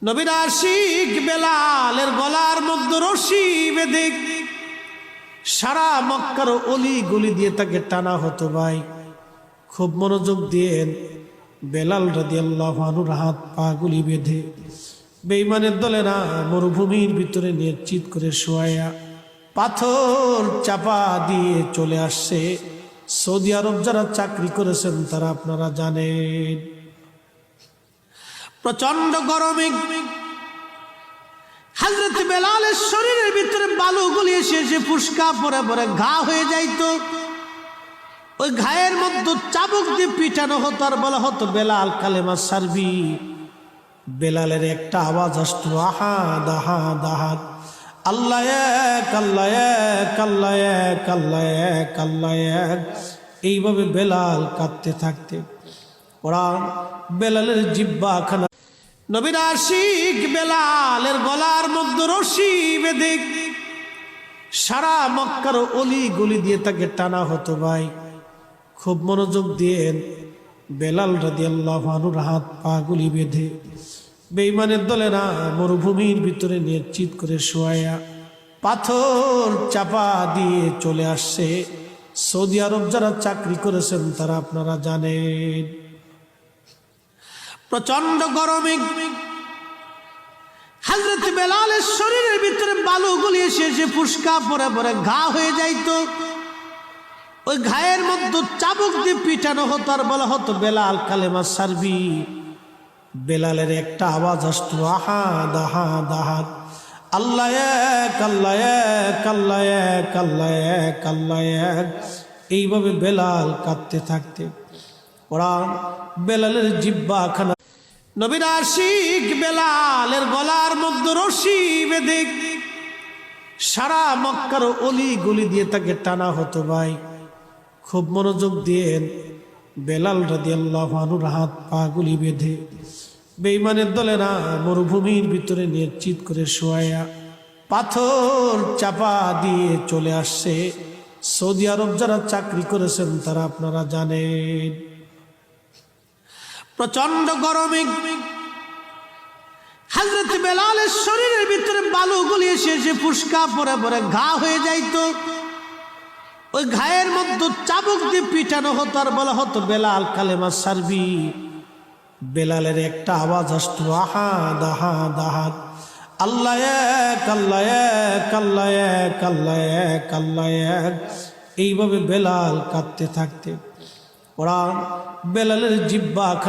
নবীর আশিক বেলালের গলার মধ্যে রশি বেঁধে সারা মক্কার অলি গলি দিয়ে তাকে টানা হতো। ভাই খুব মনোযোগ দিয়েন। বেলাল রাদিয়াল্লাহু আনহুর হাত পা গুলি বেঁধে বেঈমানের দলেরা মরুভূমির ভিতরে নিশ্চিত করে শোয়া পাথর চাপা দিয়ে চলে আসছে। সৌদি আরব যারা চাকরি করেছেন তারা আপনারা জানেন, প্রচন্ড গরমে হযরত বেলালের শরীরের ভিতরে বালুগুলি এসে এসে ফুসকা পরে পরে ঘা হয়ে যাইত। ওই ঘায়ের মধ্যে চাবুক দিয়ে পিটানো হতো আর বলা হতো বেলাল কালেমা সারবি। বেলালের একটা আওয়াজ আসতো, আহাদ আহাদ আহাদ, আল্লাহ এক আল্লাহ এক আল্লাহ এক আল্লাহ এক আল্লাহ এক। এইভাবে বেলাল কাঁদতে থাকতে ওরা বেলালের জিহ্বা খানা। নবীর আশিক বেলালের গলার মধ্যে রশি বেঁধে সারা মক্কার অলি গলি দিয়ে তাকে টানা হতো। ভাই খুব মনোযোগ দিয়েন। বেলাল রাদিয়াল্লাহু আনহুর হাত পা গুলি বেঁধে বেঈমানের দলেরা মরুভূমির ভিতরে নিশ্চিত করে শোয়া পাথর চাপা দিয়ে চলে আসছে। সৌদি আরব যারা চাকরি করেছেন তারা আপনারা জানেন, প্রচন্ড গরমে হযরত বেলালের শরীরের ভিতরে বালুগুলি এসে এসে ফুসকা পরে পরে ঘা হয়ে যাইত। ওই ঘায়ের মধ্যে চাবুক দিয়ে পিটানো হতো আর বলা হতো বেলাল কালেমা সারবি। বেলালের একটা আওয়াজ আসতো, আহাদ আহাদ আহাদ, আল্লাহ এক আল্লাহ এক আল্লাহ এক আল্লাহ এক আল্লাহ এক। এইভাবে বেলাল কাঁদতে থাকতে ওরা বেলালের জিহ্বা খানা। নবীর আশিক বেলালের গলার মধ্যে রশি বেঁধে সারা মক্কার অলি গলি দিয়ে তাকে টানা হতো। ভাই খুব মনোযোগ দিয়েন। বেলাল রাদিয়াল্লাহু আনহুর হাত পা গুলি বেঁধে বেঈমানের দলেরা মরুভূমির ভিতরে নিশ্চিত করে শোয়া পাথর চাপা দিয়ে চলে আসছে। সৌদি আরব যারা চাকরি করেছেন তারা আপনারা জানেন, প্রচন্ড গরমে হযরত বেলালের শরীরের ভিতরে বালুগুলি এসে এসে ফুসকা পরে পরে ঘা হয়ে যাইত। ওই ঘায়ের মধ্যে চাবুক দিয়ে পিটানো হতো আর বলা হতো বেলাল কালেমা সারবি। বেলালের একটা আওয়াজ আসতো, আহাদ আহাদ আহাদ, আল্লাহ এক আল্লাহ এক আল্লাহ এক আল্লাহ এক আল্লাহ এক। এইভাবে বেলাল কাঁদতে থাকতে ওরা বেলালের জিহ্বা খানা।